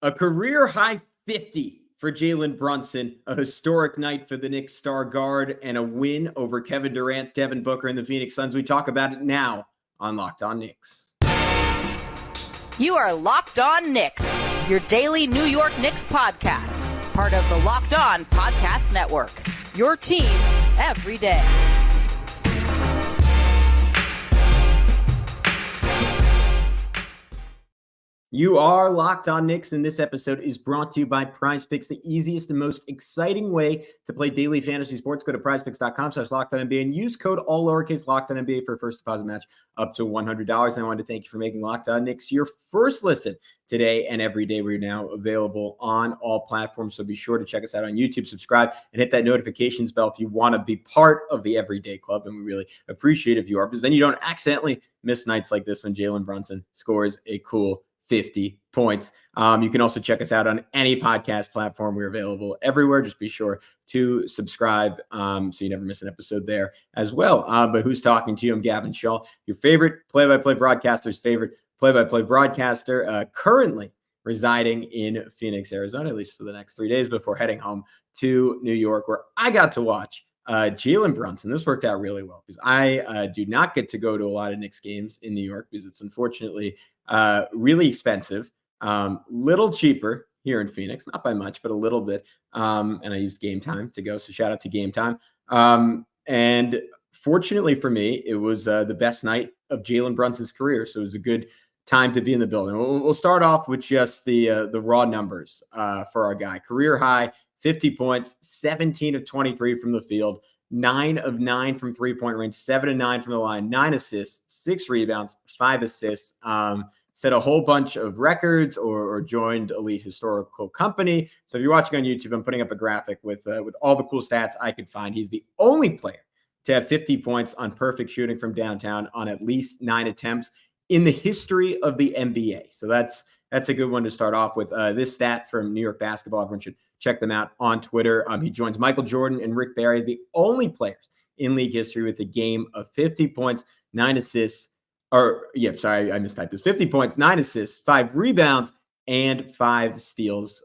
A career high 50 for Jalen Brunson, a historic night for the Knicks star guard, and a win over Kevin Durant, Devin Booker, and the Phoenix Suns. We talk about it now on Locked On Knicks. You are Locked On Knicks, your daily New York Knicks podcast, part of the Locked On Podcast Network, your team every day. You are Locked On Knicks, and this episode is brought to you by PrizePicks, the easiest and most exciting way to play daily fantasy sports. Go to prizepicks.com/LockedOnNBA and use code all lowercase LockedOnNBA for a first deposit match up to $100. And I wanted to thank you for making Locked On Knicks your first listen today and every day. We're now available on all platforms, so be sure to check us out on YouTube, subscribe, and hit that notifications bell if you want to be part of the Everyday Club. And we really appreciate if you are, because then you don't accidentally miss nights like this when Jalen Brunson scores a cool 50 points. You can also check us out on any podcast platform. We're available everywhere. Just be sure to subscribe so you never miss an episode there as well. But who's talking to you? I'm Gavin Schall, your favorite play-by-play broadcaster's favorite play-by-play broadcaster, currently residing in Phoenix, Arizona, at least for the next 3 days before heading home to New York, where I got to watch Jalen Brunson. This worked out really well because I do not get to go to a lot of Knicks games in New York because it's unfortunately really expensive, little cheaper here in Phoenix, not by much, but a little bit. And I used Gametime to go. So shout out to Gametime. And fortunately for me, it was the best night of Jalen Brunson's career. So it was a good time to be in the building. We'll start off with just the raw numbers for our guy. Career high, 50 points, 17 of 23 from the field, 9 of 9 from three-point range, 7 of 9 from the line, 9 assists, 6 rebounds, 5 assists, set a whole bunch of records or joined elite historical company. So if you're watching on YouTube, I'm putting up a graphic with all the cool stats I could find. He's the only player to have 50 points on perfect shooting from downtown on at least 9 attempts in the history of the NBA. So that's a good one to start off with. This stat from New York Basketball, everyone should check them out on Twitter. He joins Michael Jordan and Rick Barry as the only players in league history with a game of 50 points, 9 assists, I mistyped this. 50 points, 9 assists, 5 rebounds, and 5 steals.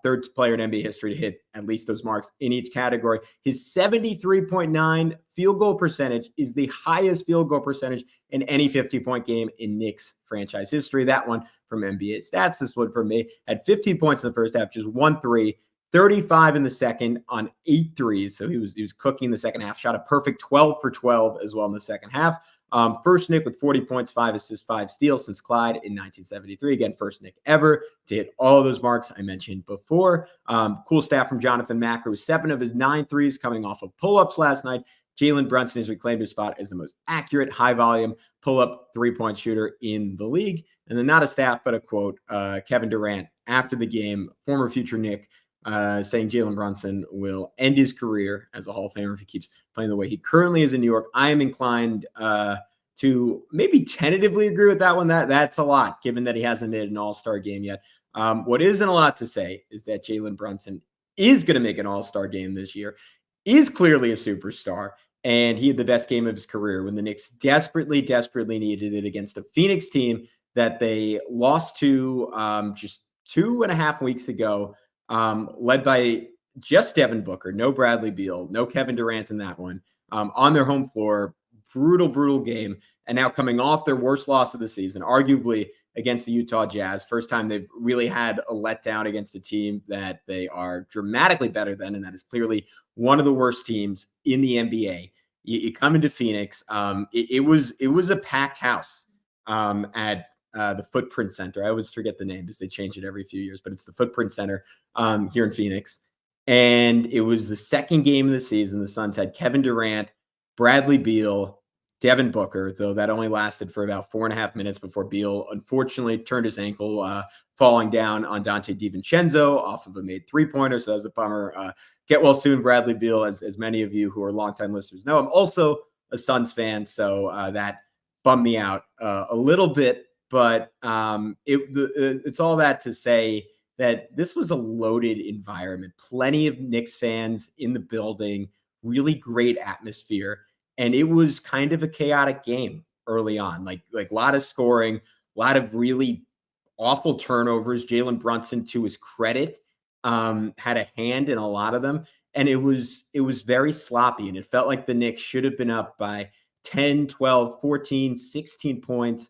Third player in NBA history to hit at least those marks in each category. His 73.9 field goal percentage is the highest field goal percentage in any 50-point game in Knicks franchise history. That one from NBA Stats. This one for me had 15 points in the first half, just 1 3, 35 in the second on 8 threes. So he was cooking the second half. Shot a perfect 12 for 12 as well in the second half. First Knick with 40 points, 5 assists, 5 steals since Clyde in 1973. Again, first Knick ever to hit all of those marks I mentioned before. Cool stat from Jonathan Macro, 7 of his 9 threes coming off of pull-ups last night. Jalen Brunson has reclaimed his spot as the most accurate, high-volume pull-up three-point shooter in the league. And then not a stat, but a quote, Kevin Durant after the game, former future Knick, saying Jalen Brunson will end his career as a Hall of Famer if he keeps playing the way he currently is in New York. I am inclined to maybe tentatively agree with that one. That's a lot, given that he hasn't made an all-star game yet. What isn't a lot to say is that Jalen Brunson is going to make an all-star game this year, is clearly a superstar, and he had the best game of his career when the Knicks desperately needed it against a Phoenix team that they lost to just 2.5 weeks ago. Led by just Devin Booker, no Bradley Beal, no Kevin Durant in that one, on their home floor. Brutal game. And now coming off their worst loss of the season, arguably against the Utah Jazz. First time they've really had a letdown against a team that they are dramatically better than, and that is clearly one of the worst teams in the NBA. You come into Phoenix. It was a packed house at the Footprint Center. I always forget the name because they change it every few years, but it's the Footprint Center here in Phoenix. And it was the second game of the season. The Suns had Kevin Durant, Bradley Beal, Devin Booker, though that only lasted for about 4.5 minutes before Beal unfortunately turned his ankle, falling down on Dante DiVincenzo off of a made three-pointer. So that was a bummer. Get well soon, Bradley Beal, as many of you who are longtime listeners know. I'm also a Suns fan, so that bummed me out a little bit. But it's all that to say that this was a loaded environment. Plenty of Knicks fans in the building, really great atmosphere. And it was kind of a chaotic game early on, like a lot of scoring, a lot of really awful turnovers. Jalen Brunson, to his credit, had a hand in a lot of them. And it was very sloppy. And it felt like the Knicks should have been up by 10, 12, 14, 16 points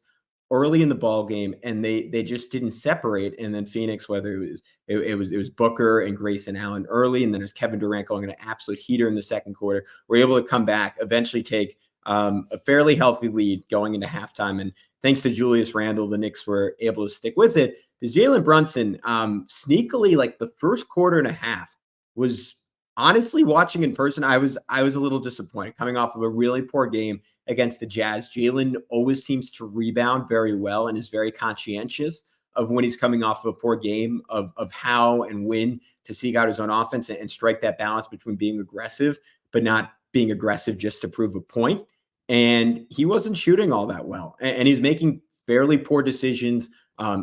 early in the ball game, and they just didn't separate. And then Phoenix, whether it was Booker and Grayson Allen early, and then there's Kevin Durant going an absolute heater in the second quarter, were able to come back, eventually take a fairly healthy lead going into halftime. And thanks to Julius Randle, the Knicks were able to stick with it. Because Jalen Brunson, sneakily, like the first quarter and a half, was honestly, watching in person, I was a little disappointed coming off of a really poor game against the Jazz. Jalen always seems to rebound very well and is very conscientious of when he's coming off of a poor game, of how and when to seek out his own offense and strike that balance between being aggressive, but not being aggressive just to prove a point. And he wasn't shooting all that well. And he's making fairly poor decisions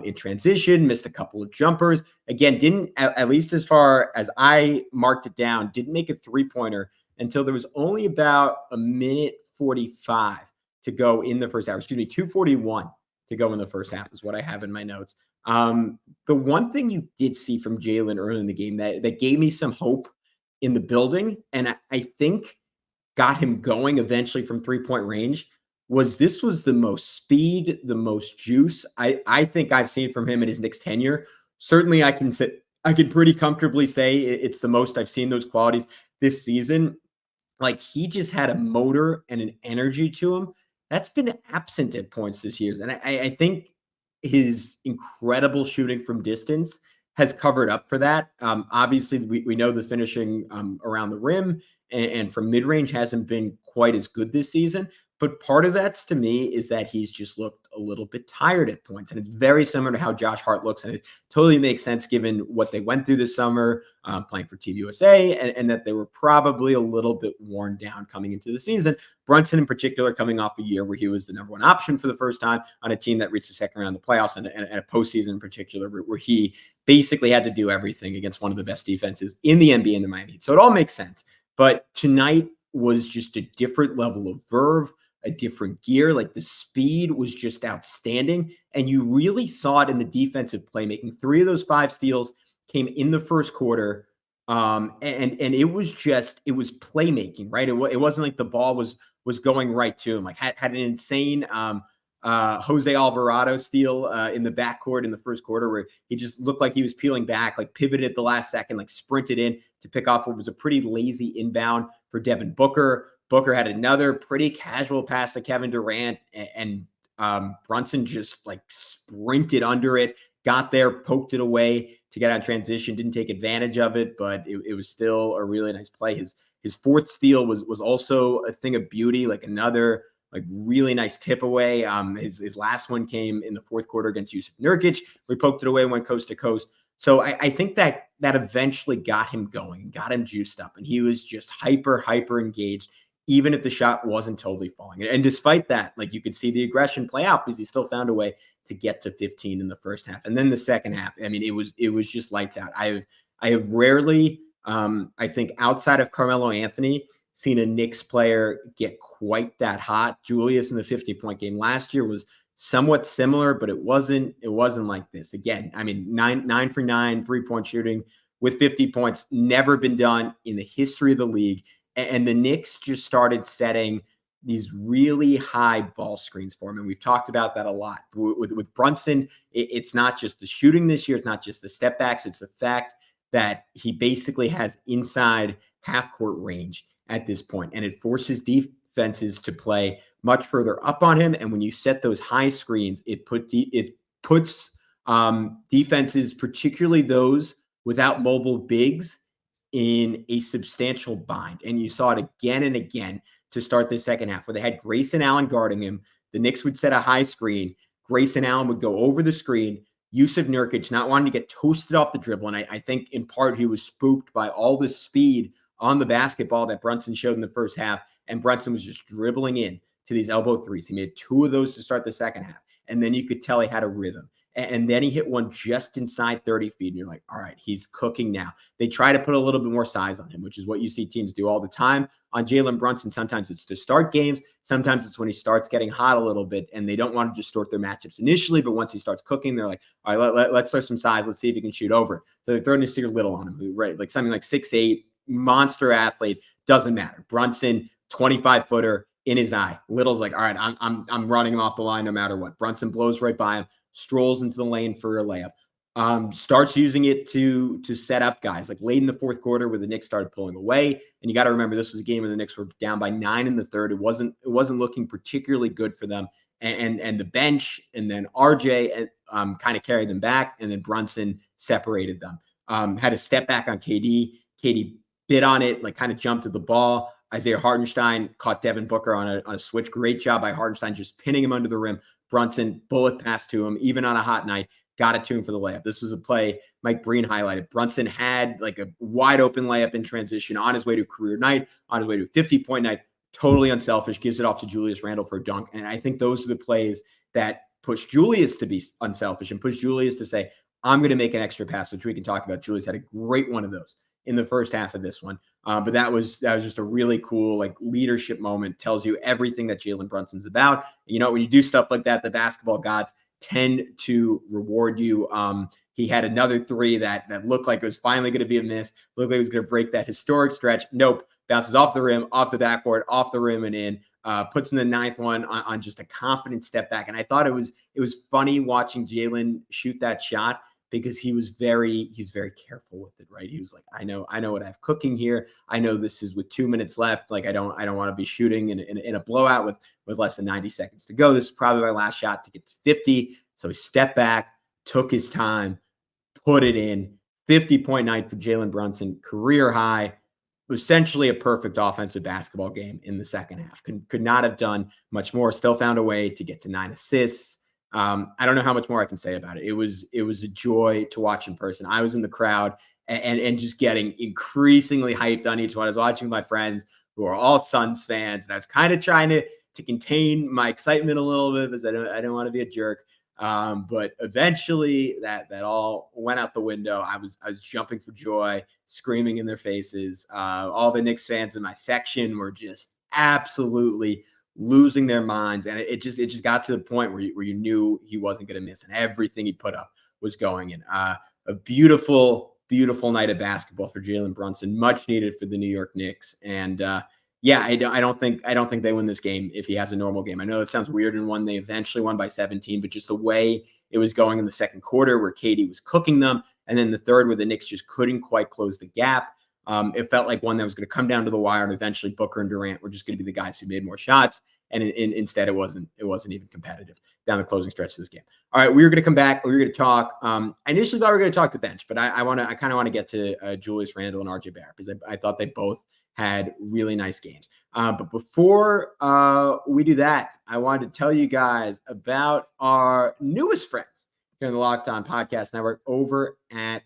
in transition, missed a couple of jumpers. Again, didn't, at least as far as I marked it down, didn't make a three-pointer until there was only about a minute 45 to go in the first half. 2:41 to go in the first half is what I have in my notes. The one thing you did see from Jalen early in the game that gave me some hope in the building, and I think got him going eventually from three-point range, was the most speed, the most juice I think I've seen from him in his Knicks tenure. Certainly I can pretty comfortably say it's the most I've seen those qualities this season. Like, he just had a motor and an energy to him that's been absent at points this year. And I think his incredible shooting from distance has covered up for that. Obviously, we know the finishing around the rim and from mid-range hasn't been quite as good this season. But part of that, to me, is that he's just looked a little bit tired at points. And it's very similar to how Josh Hart looks. And it totally makes sense given what they went through this summer playing for Team USA, and that they were probably a little bit worn down coming into the season. Brunson in particular coming off a year where he was the number one option for the first time on a team that reached the second round of the playoffs, and a postseason in particular where he basically had to do everything against one of the best defenses in the NBA in the Miami Heat. So it all makes sense. But tonight was just a different level of verve, a different gear. Like, the speed was just outstanding. And you really saw it in the defensive playmaking. 3 of those 5 steals came in the first quarter. And it was playmaking, right? It wasn't like the ball was going right to him. Like, had an insane Jose Alvarado steal in the backcourt in the first quarter where he just looked like he was peeling back, like pivoted at the last second, like sprinted in to pick off what was a pretty lazy inbound for Devin Booker. Booker had another pretty casual pass to Kevin Durant, and Brunson just like sprinted under it, got there, poked it away to get on transition, didn't take advantage of it, but it was still a really nice play. His fourth steal was also a thing of beauty, like another like really nice tip away. His last one came in the fourth quarter against Yusuf Nurkic, where he poked it away, went coast to coast. So I think that eventually got him going, got him juiced up, and he was just hyper engaged, even if the shot wasn't totally falling. And despite that, like, you could see the aggression play out because he still found a way to get to 15 in the first half. And then the second half, I mean, it was just lights out. I have rarely, I think outside of Carmelo Anthony, seen a Knicks player get quite that hot. Julius in the 50-point game last year was somewhat similar, but it wasn't like this. Again, I mean, 9 for 9 3-point shooting with 50 points, never been done in the history of the league. And the Knicks just started setting these really high ball screens for him. And we've talked about that a lot. With Brunson, it's not just the shooting this year. It's not just the step backs. It's the fact that he basically has inside half-court range at this point. And it forces defenses to play much further up on him. And when you set those high screens, it puts defenses, particularly those without mobile bigs, in a substantial bind. And you saw it again and again to start the second half where they had Grayson Allen guarding him. The Knicks would set a high screen. Grayson Allen would go over the screen. Yusuf Nurkic not wanting to get toasted off the dribble. And I think in part he was spooked by all the speed on the basketball that Brunson showed in the first half. And Brunson was just dribbling in to these elbow threes. He made 2 of those to start the second half. And then you could tell he had a rhythm. And then he hit one just inside 30 feet. And you're like, all right, he's cooking now. They try to put a little bit more size on him, which is what you see teams do all the time. On Jalen Brunson, sometimes it's to start games. Sometimes it's when he starts getting hot a little bit, and they don't want to distort their matchups initially. But once he starts cooking, they're like, all right, let's throw some size. Let's see if he can shoot over. So they're throwing Nasir Little on him, right? Like something like 6'8", monster athlete. Doesn't matter. Brunson, 25-footer in his eye. Little's like, all right, I'm running him off the line no matter what. Brunson blows right by him, strolls into the lane for a layup. Starts using it to set up guys. Like late in the fourth quarter where the Knicks started pulling away. And you got to remember, this was a game where the Knicks were down by 9 in the third. It wasn't looking particularly good for them. And the bench and then RJ kind of carried them back. And then Brunson separated them. Had a step back on KD. KD bit on it, like kind of jumped at the ball. Isaiah Hartenstein caught Devin Booker on a switch. Great job by Hartenstein, just pinning him under the rim. Brunson, bullet pass to him, even on a hot night, got it to him for the layup. This was a play Mike Breen highlighted. Brunson had like a wide open layup in transition on his way to a career night, on his way to a 50-point night. Totally unselfish, gives it off to Julius Randle for a dunk. And I think those are the plays that push Julius to be unselfish and push Julius to say, I'm going to make an extra pass, which we can talk about. Julius had a great one of those in the first half of this one. But that was just a really cool like leadership moment. Tells you everything that Jalen Brunson's about. You know, when you do stuff like that, the basketball gods tend to reward you. He had another three that looked like it was finally going to be a miss. Looked like it was going to break that historic stretch. Nope. Bounces off the rim, off the backboard, off the rim and in. Puts in the ninth one on just a confident step back. And I thought it was funny watching Jalen shoot that shot, because he was very careful with it, right? He was like, I know what I have cooking here. I know this is with 2 minutes left. Like, I don't want to be shooting in a blowout with less than 90 seconds to go. This is probably my last shot to get to 50. So he stepped back, took his time, put it in. 50-point night for Jalen Brunson, career high. Essentially a perfect offensive basketball game in the second half. Could not have done much more. Still found a way to get to 9 assists. I don't know how much more I can say about it. It was a joy to watch in person. I was in the crowd and just getting increasingly hyped on each one. I was watching my friends who are all Suns fans, and I was kind of trying to contain my excitement a little bit because I didn't want to be a jerk. But eventually that all went out the window. I was jumping for joy, screaming in their faces. All the Knicks fans in my section were just absolutely losing their minds. And it just got to the point where you knew he wasn't going to miss, and everything he put up was going in. A beautiful, beautiful night of basketball for Jalen Brunson, much needed for the New York Knicks. And I don't think they win this game if he has a normal game. I know it sounds weird in one. They eventually won by 17, but just the way it was going in the second quarter where KD was cooking them, and then the third where the Knicks just couldn't quite close the gap. It felt like one that was going to come down to the wire, and eventually Booker and Durant were just going to be the guys who made more shots. And instead, it wasn't even competitive down the closing stretch of this game. All right, we were going to come back. We were going to talk. I initially thought we were going to talk the bench, but I kind of want to get to Julius Randle and RJ Barrett, because I thought they both had really nice games. But before we do that, I wanted to tell you guys about our newest friends here in the Locked On Podcast Network over at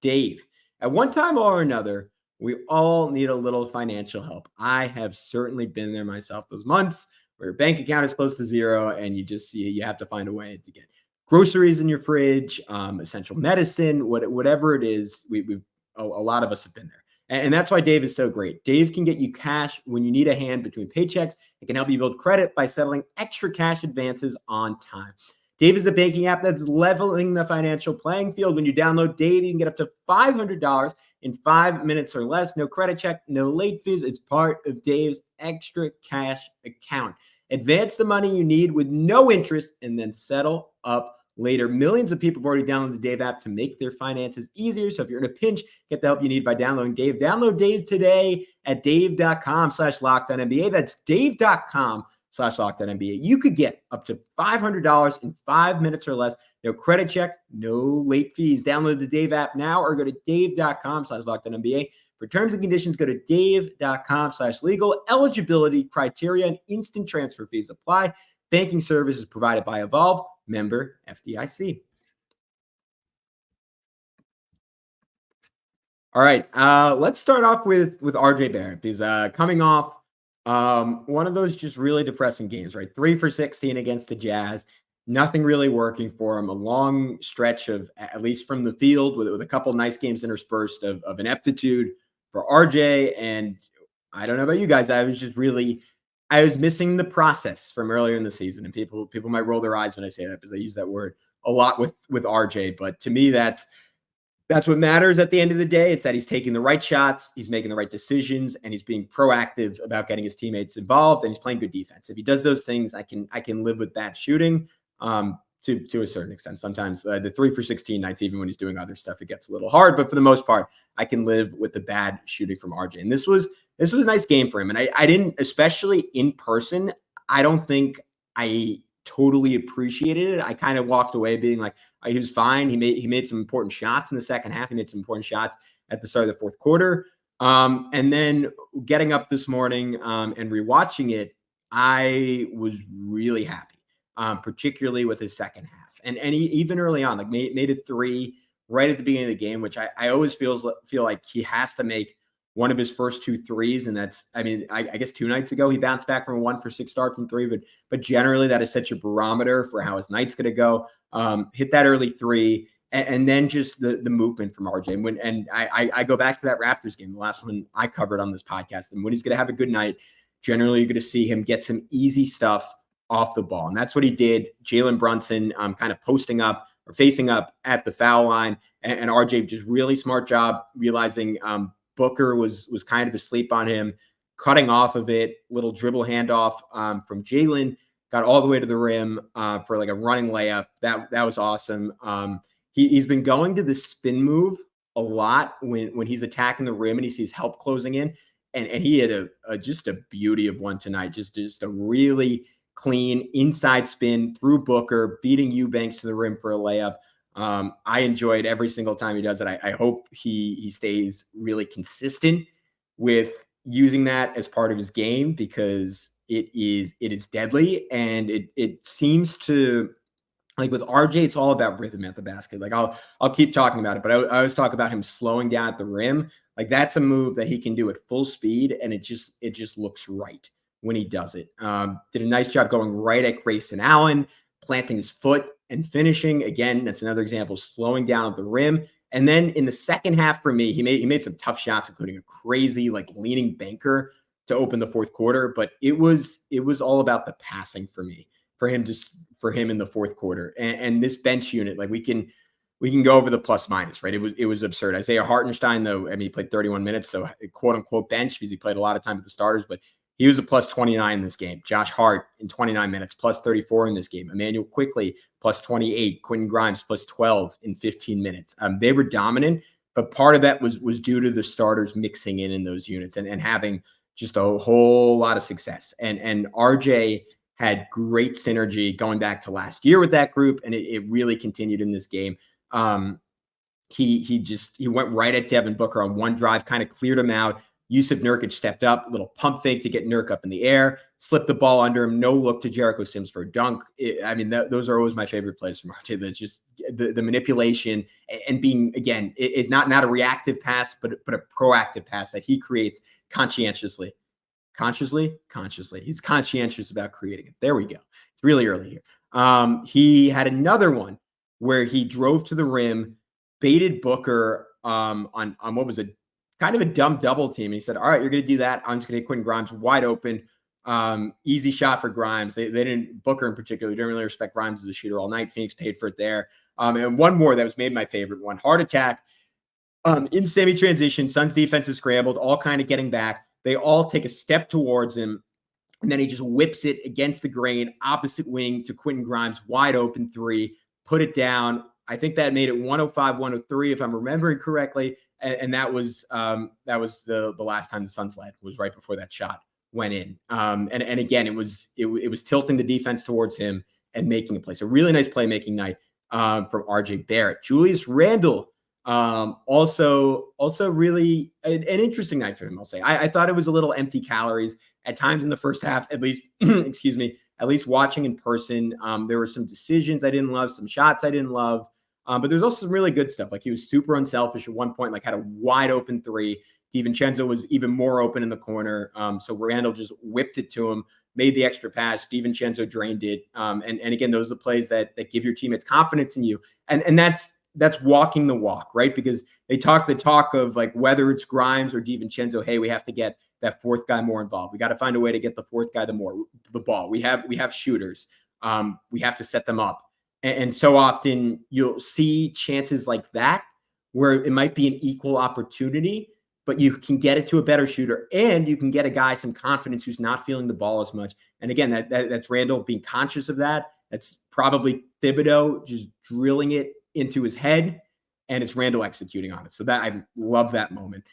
Dave. At one time or another, we all need a little financial help. I have certainly been there myself. Those months where your bank account is close to zero and you have to find a way to get groceries in your fridge, essential medicine, whatever it is. A lot of us have been there. And that's why Dave is so great. Dave can get you cash when you need a hand between paychecks. It can help you build credit by settling extra cash advances on time. Dave is the banking app that's leveling the financial playing field. When you download Dave, you can get up to $500 in 5 minutes or less. No credit check, no late fees. It's part of Dave's extra cash account. Advance the money you need with no interest and then settle up later. Millions of people have already downloaded the Dave app to make their finances easier. So if you're in a pinch, get the help you need by downloading Dave. Download Dave today at dave.com/LockedOnNBA. That's dave.com/LockedOnNBA. You could get up to $500 in 5 minutes or less. No credit check, no late fees. Download the Dave app now or go to dave.com/LockedOnNBA. For terms and conditions, go to dave.com/legal. Eligibility criteria and instant transfer fees apply. Banking services provided by Evolve, member FDIC. All right, let's start off with RJ Barrett, because coming off one of those just really depressing games, right? 3 for 16 against the Jazz. nothing really working for him. A long stretch of, at least from the field, with a couple nice games interspersed of ineptitude for RJ. And I don't know about you guys, I was missing the process from earlier in the season. And people might roll their eyes when I say that, because I use that word a lot with RJ. But to me, that's what matters at the end of the day. It's that he's taking the right shots, he's making the right decisions, and he's being proactive about getting his teammates involved, and he's playing good defense. If he does those things, I can live with bad shooting to a certain extent. Sometimes the 3 for 16 nights, even when he's doing other stuff, it gets a little hard. But for the most part, I can live with the bad shooting from RJ. And this was a nice game for him. And I didn't, especially in person, I don't think I totally appreciated it. I kind of walked away being like, he was fine. He made some important shots in the second half. He made some important shots at the start of the fourth quarter. And then getting up this morning and rewatching it, I was really happy, particularly with his second half. And he, even early on, like made a 3 right at the beginning of the game, which I always feel like he has to make one of his first 2 threes. And that's, I guess 2 nights ago, he bounced back from a 1 for 6 start from 3, but generally that is such a barometer for how his night's going to go. Hit that early 3, and then just the movement from RJ. And I go back to that Raptors game, the last one I covered on this podcast. And when he's going to have a good night, generally you're going to see him get some easy stuff off the ball. And that's what he did. Jalen Brunson kind of posting up or facing up at the foul line. And RJ, just really smart job realizing Booker was kind of asleep on him, cutting off of it, little dribble handoff from Jalen, got all the way to the rim for like a running layup. That was awesome. He's been going to the spin move a lot when he's attacking the rim and he sees help closing in. And he had just a beauty of one tonight, just a really clean inside spin through Booker, beating Eubanks to the rim for a layup. I enjoyed every single time he does it. I hope he stays really consistent with using that as part of his game, because it is deadly. And it seems to, like with RJ, it's all about rhythm at the basket. Like I'll keep talking about it, but I always talk about him slowing down at the rim. Like that's a move that he can do at full speed, and it just looks right when he does it. Did a nice job going right at Grayson Allen, planting his foot and finishing. Again, that's another example, slowing down at the rim. And then in the second half for me, he made some tough shots, including a crazy like leaning banker to open the fourth quarter. But it was all about the passing for me, for him in the fourth quarter. And this bench unit, like we can go over the plus minus, right? It was absurd. Isaiah Hartenstein, though, he played 31 minutes, so quote unquote bench, because he played a lot of time with the starters, but he was a plus 29 in this game. Josh Hart in 29 minutes, plus 34 in this game. Emmanuel Quickley, plus 28. Quentin Grimes, plus 12 in 15 minutes. They were dominant, but part of that was due to the starters mixing in those units and having just a whole lot of success. And RJ had great synergy going back to last year with that group, and it really continued in this game. He went right at Devin Booker on one drive, kind of cleared him out. Yusuf Nurkic stepped up, a little pump fake to get Nurk up in the air, slipped the ball under him, no look to Jericho Sims for a dunk. Those are always my favorite plays from RJ. That's just the manipulation and being, again, it's not a reactive pass, but a proactive pass that he creates conscientiously. Consciously? He's conscientious about creating it. There we go. It's really early here. He had another one where he drove to the rim, baited Booker on what was a kind of a dumb double team. And he said, all right, you're going to do that. I'm just going to hit Quentin Grimes wide open. Easy shot for Grimes. They didn't, Booker in particular, didn't really respect Grimes as a shooter all night. Phoenix paid for it there. And one more that was made my favorite one, hard attack in semi-transition. Suns defense is scrambled, all kind of getting back. They all take a step towards him, and then he just whips it against the grain, opposite wing to Quentin Grimes, wide open 3, put it down. I think that made it 105-103, if I'm remembering correctly. And that was the last time the Suns led, was right before that shot went in. And again, it was tilting the defense towards him and making a play. So really nice playmaking night from RJ Barrett. Julius Randle, also really an interesting night for him, I'll say. I thought it was a little empty calories at times in the first half, at least, excuse me, at least watching in person. There were some decisions I didn't love, some shots I didn't love. But there's also some really good stuff. Like he was super unselfish at one point, like had a wide open three. DiVincenzo was even more open in the corner. So Randall just whipped it to him, made the extra pass. DiVincenzo drained it. And again, those are the plays that give your teammates confidence in you. And that's walking the walk, right? Because they talk the talk of like whether it's Grimes or DiVincenzo, hey, we have to get that fourth guy more involved. We got to find a way to get the fourth guy the ball. We have shooters. We have to set them up. And so often you'll see chances like that where it might be an equal opportunity, but you can get it to a better shooter and you can get a guy some confidence who's not feeling the ball as much. And again, that's Randall being conscious of that. That's probably Thibodeau just drilling it into his head, and it's Randall executing on it. So that I love that moment.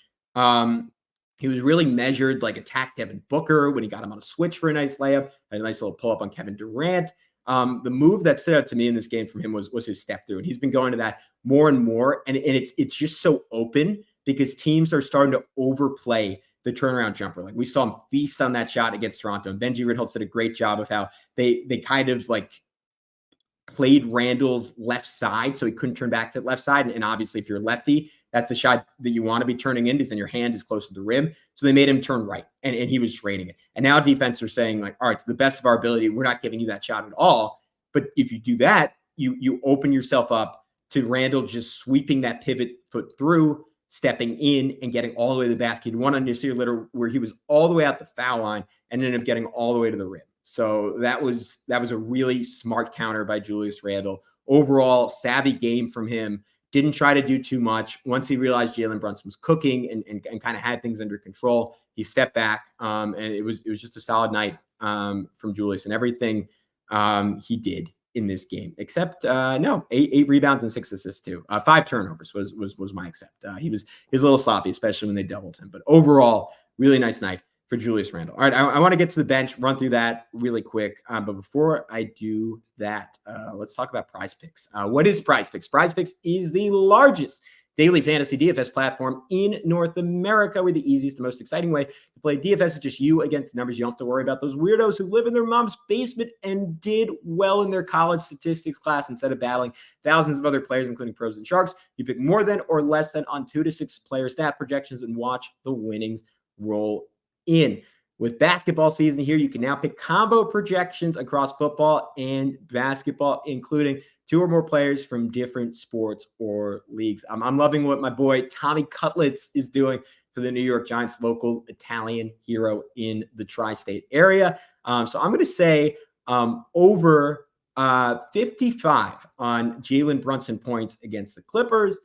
He was really measured, like attacked Devin Booker when he got him on a switch for a nice layup, a nice little pull up on Kevin Durant. The move that stood out to me in this game from him was his step through, and he's been going to that more and more. And it's just so open because teams are starting to overplay the turnaround jumper. Like we saw him feast on that shot against Toronto, and Benji Ritholtz did a great job of how they kind of like played Randall's left side so he couldn't turn back to the left side. And obviously, if you're lefty, that's the shot that you want to be turning in because then your hand is close to the rim. So they made him turn right, and he was draining it. And now defense are saying, like, all right, to the best of our ability, we're not giving you that shot at all. But if you do that, you open yourself up to Randall just sweeping that pivot foot through, stepping in, and getting all the way to the basket. One on Nasir Little where he was all the way out the foul line and ended up getting all the way to the rim. So that was a really smart counter by Julius Randle. Overall, savvy game from him. Didn't try to do too much. Once he realized Jalen Brunson was cooking and kind of had things under control, he stepped back. And it was just a solid night from Julius and everything he did in this game, except eight rebounds and 6 assists too. 5 turnovers was my except. He's a little sloppy, especially when they doubled him. But overall, really nice night for Julius Randle. All right, I want to get to the bench, run through that really quick. But before I do that, let's talk about PrizePicks. What is PrizePicks? PrizePicks is the largest daily fantasy DFS platform in North America, with the easiest and most exciting way to play DFS is just you against the numbers. You don't have to worry about those weirdos who live in their mom's basement and did well in their college statistics class instead of battling thousands of other players, including pros and sharks. You pick more than or less than on 2 to 6 player stat projections and watch the winnings roll in. With basketball season here, you can now pick combo projections across football and basketball, including 2 or more players from different sports or leagues. I'm loving what my boy Tommy Cutlets is doing for the New York Giants, local Italian hero in the tri-state area. So I'm going to say over 55 on Jalen Brunson points against the Clippers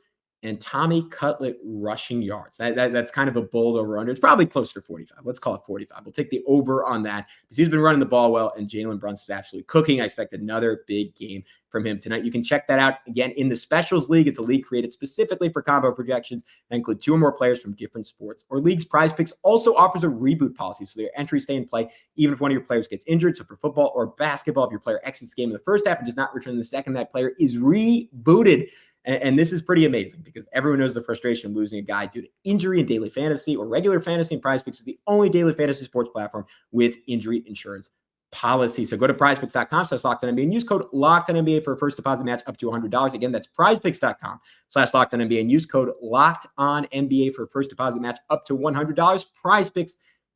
and Tommy Cutlet rushing yards. That's kind of a bold over-under. It's probably closer to 45. Let's call it 45. We'll take the over on that because he's been running the ball well, and Jalen Brunson is absolutely cooking. I expect another big game from him tonight. You can check that out, again, in the Specials League. It's a league created specifically for combo projections that include 2 or more players from different sports or leagues. PrizePicks also offers a reboot policy, so their entries stay in play even if one of your players gets injured. So for football or basketball, if your player exits the game in the first half and does not return in the second, that player is rebooted. And this is pretty amazing because everyone knows the frustration of losing a guy due to injury in daily fantasy or regular fantasy, and PrizePicks is the only daily fantasy sports platform with injury insurance policy. So go to prizepicks.com/LockedOnNBA and use code LockedOnNBA for a first deposit match up to $100. Again, that's prizepicks.com/LockedOnNBA and use code LockedOnNBA for a first deposit match up to $100. PrizePicks,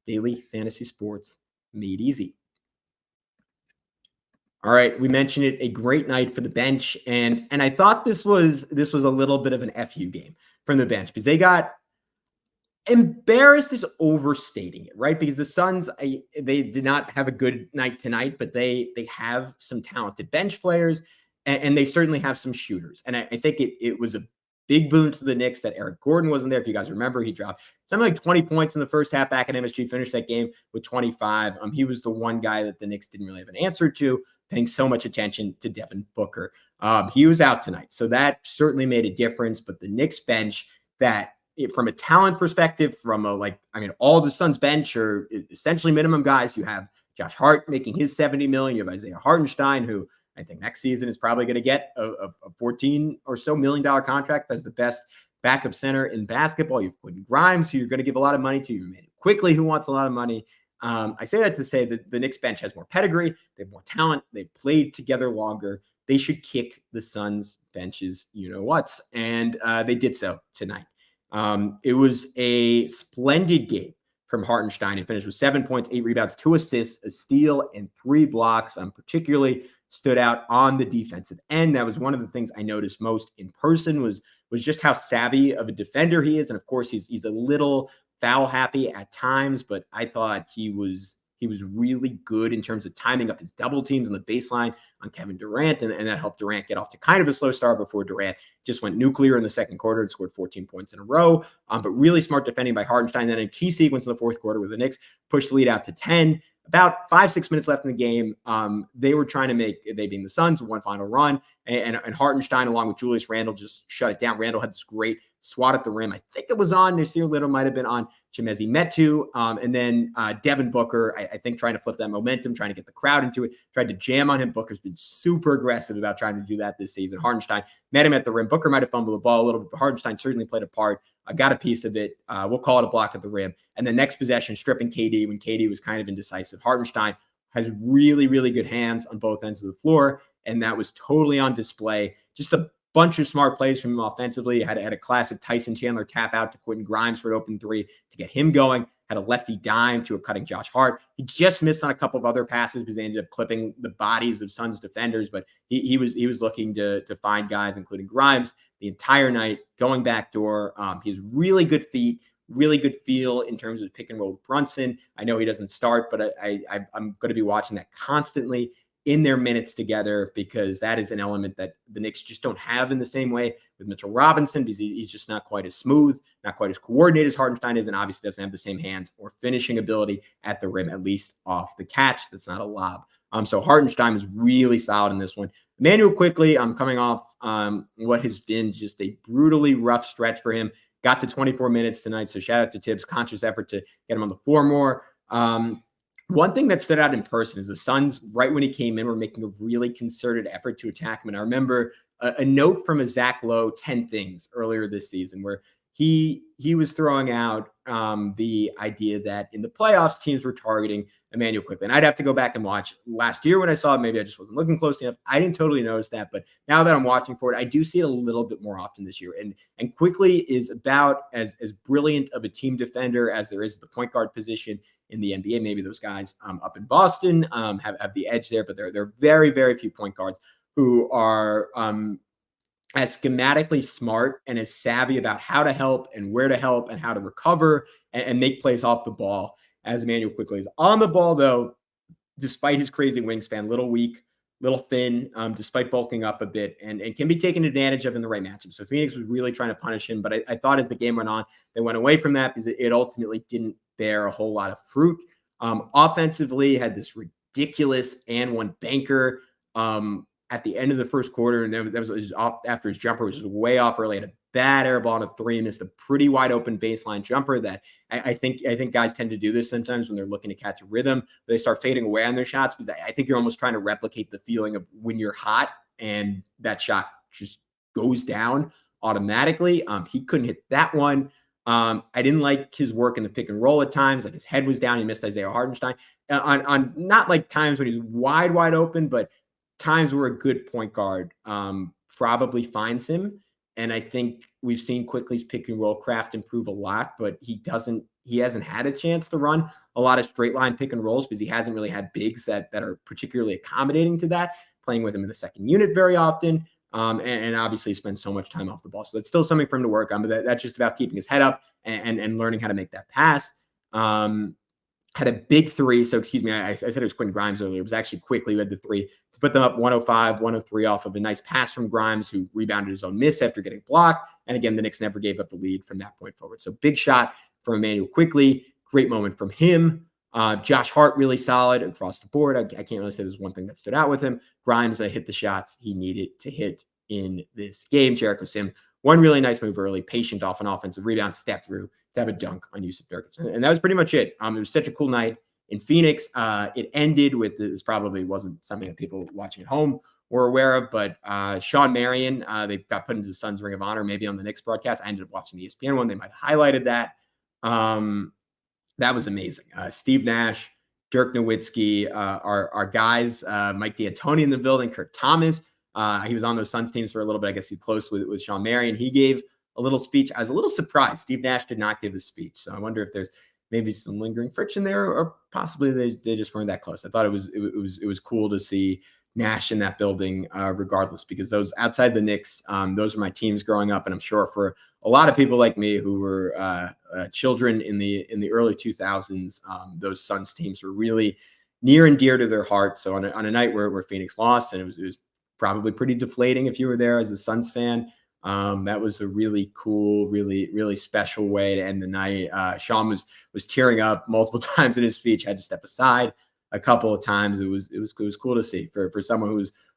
daily fantasy sports made easy. All right, we mentioned it, a great night for the bench, and I thought this was a little bit of an FU game from the bench because they got embarrassed is overstating it, right? Because the Suns, they did not have a good night tonight, but they have some talented bench players, and they certainly have some shooters. And I think it was a big boon to the Knicks that Eric Gordon wasn't there. If you guys remember, he dropped something like 20 points in the first half back at MSG, finished that game with 25. He was the one guy that the Knicks didn't really have an answer to, paying so much attention to Devin Booker. He was out tonight, so that certainly made a difference. But the Knicks bench, that from a talent perspective, all the Suns bench are essentially minimum guys. You have Josh Hart making his $70 million. You have Isaiah Hartenstein, who I think next season is probably going to get a $14 or so million contract as the best backup center in basketball. You've put Grimes, who you're going to give a lot of money to. You've made it quickly, who wants a lot of money. I say that to say that the Knicks bench has more pedigree. They have more talent. They've played together longer. they should kick the Suns benches, whats. And they did so tonight. It was a splendid game from Hartenstein. He finished with 7 points, 8 rebounds, 2 assists, a steal, and 3 blocks. Particularly stood out on the defensive end. That was one of the things I noticed most in person was just how savvy of a defender he is. And of course, he's a little foul happy at times, but I thought he was really good in terms of timing up his double teams on the baseline on Kevin Durant, and that helped Durant get off to kind of a slow start before Durant just went nuclear in the second quarter and scored 14 points in a row. But really smart defending by Hartenstein. Then in a key sequence in the fourth quarter where the Knicks pushed the lead out to 10, about 5-6 minutes left in the game, they were trying to make, they being the Suns, one final run, and Hartenstein along with Julius Randle just shut it down. Randle had this great swat at the rim. I think it was on Nasir Little, might have been on Chimezie Metu. And then Devin Booker, I think trying to flip that momentum, trying to get the crowd into it, tried to jam on him. Booker's been super aggressive about trying to do that this season. Hartenstein met him at the rim. Booker might have fumbled the ball a little bit, but Hartenstein certainly played a part. Got a piece of it. We'll call it a block at the rim. And the next possession, stripping KD when KD was kind of indecisive. Hartenstein has really, really good hands on both ends of the floor, and that was totally on display. Just a bunch of smart plays from him offensively. Had a classic Tyson Chandler tap out to Quentin Grimes for an open three to get him going. Had a lefty dime to a cutting Josh Hart. He just missed on a couple of other passes because they ended up clipping the bodies of Suns defenders, but he was looking to find guys, including Grimes, the entire night, going backdoor. He has really good feet, really good feel in terms of pick and roll with Brunson. I know he doesn't start, but I'm going to be watching that constantly in their minutes together, because that is an element that the Knicks just don't have in the same way with Mitchell Robinson, because he's just not quite as smooth, not quite as coordinated as Hartenstein is, and obviously doesn't have the same hands or finishing ability at the rim, at least off the catch. That's not a lob. So Hartenstein was really solid in this one. Immanuel Quickley, coming off what has been just a brutally rough stretch for him. Got to 24 minutes tonight, so shout out to Tibbs, conscious effort to get him on the floor more. One thing that stood out in person is the Suns, right when he came in, were making a really concerted effort to attack him. And I remember a note from a Zach Lowe 10 Things earlier this season where he was throwing out the idea that in the playoffs, teams were targeting Immanuel Quickley. And I'd have to go back and watch last year when I saw it. Maybe I just wasn't looking closely enough. I didn't totally notice that. But now that I'm watching for it, I do see it a little bit more often this year. And Quickley is about as brilliant of a team defender as there is at the point guard position in the NBA. Maybe those guys up in Boston have the edge there, but there are very, very few point guards who are as schematically smart and as savvy about how to help and where to help and how to recover and make plays off the ball as Immanuel Quickley is. On the ball, though, despite his crazy wingspan, little weak, little thin, despite bulking up a bit, and can be taken advantage of in the right matchup. So Phoenix was really trying to punish him, but I thought as the game went on, they went away from that because it ultimately didn't bear a whole lot of fruit. Offensively, had this ridiculous and one banker at the end of the first quarter, and that was off after his jumper, which was way off early. Had a bad air ball on a three, missed a pretty wide open baseline jumper that I think guys tend to do this sometimes when they're looking to catch a rhythm. They start fading away on their shots because I think you're almost trying to replicate the feeling of when you're hot and that shot just goes down automatically. He couldn't hit that one. I didn't like his work in the pick and roll at times. Like his head was down. He missed Isaiah Hartenstein on not like times when he's wide open, but times where a good point guard probably finds him. And I think we've seen Quickley's pick and roll craft improve a lot, but he hasn't had a chance to run a lot of straight line pick and rolls because he hasn't really had bigs that are particularly accommodating to that, playing with him in the second unit very often. And obviously spends so much time off the ball. So that's still something for him to work on, but that's just about keeping his head up and learning how to make that pass. Had a big three. So excuse me, I said it was Quentin Grimes earlier. It was actually Quickley who had the three to put them up 105, 103 off of a nice pass from Grimes, who rebounded his own miss after getting blocked. And again, the Knicks never gave up the lead from that point forward. So big shot from Immanuel Quickley. Great moment from him. Josh Hart really solid across the board. I can't really say there's one thing that stood out with him. Grimes hit the shots he needed to hit in this game. Jericho Sims, one really nice move early, patient off an offensive rebound, step through to have a dunk on Yusuf Nurkic. And that was pretty much it. It was such a cool night in Phoenix. It ended with, this probably wasn't something that people watching at home were aware of, but Sean Marion, they got put into the Suns Ring of Honor, maybe on the Knicks broadcast. I ended up watching the ESPN one. They might have highlighted that. That was amazing. Steve Nash, Dirk Nowitzki, our guys, Mike D'Antoni in the building, Kurt Thomas He was on those Suns teams for a little bit. I guess he's close with Sean Marion. He gave a little speech. I was a little surprised. Steve Nash did not give a speech. So I wonder if there's maybe some lingering friction there, or possibly they just weren't that close. I thought it was cool to see Nash in that building, regardless, because those outside the Knicks, those were my teams growing up, and I'm sure for a lot of people like me who were children in the early 2000s, those Suns teams were really near and dear to their heart. So on a night where Phoenix lost, and it was probably pretty deflating if you were there as a Suns fan. That was a really cool, really special way to end the night. Sean was tearing up multiple times in his speech, had to step aside a couple of times. It was cool to see for someone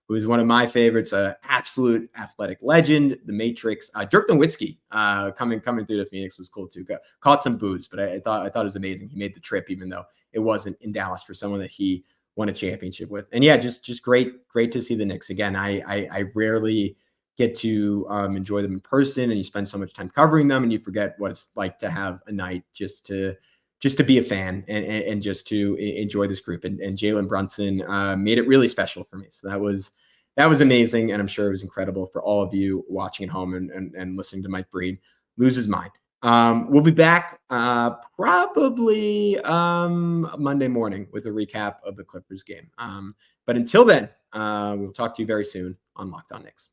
who's one of my favorites, absolute athletic legend, the Matrix. Dirk Nowitzki coming through to Phoenix was cool too. Caught some boos, but I thought it was amazing. He made the trip, even though it wasn't in Dallas, for someone that he won a championship with. And yeah, just great to see the Knicks again. I rarely get to enjoy them in person, and you spend so much time covering them, and you forget what it's like to have a night just to be a fan and just to enjoy this group. And Jalen Brunson made it really special for me. So that was amazing, and I'm sure it was incredible for all of you watching at home and listening to Mike Breen lose his mind. We'll be back probably Monday morning with a recap of the Clippers game. But until then, we'll talk to you very soon on Locked On Knicks.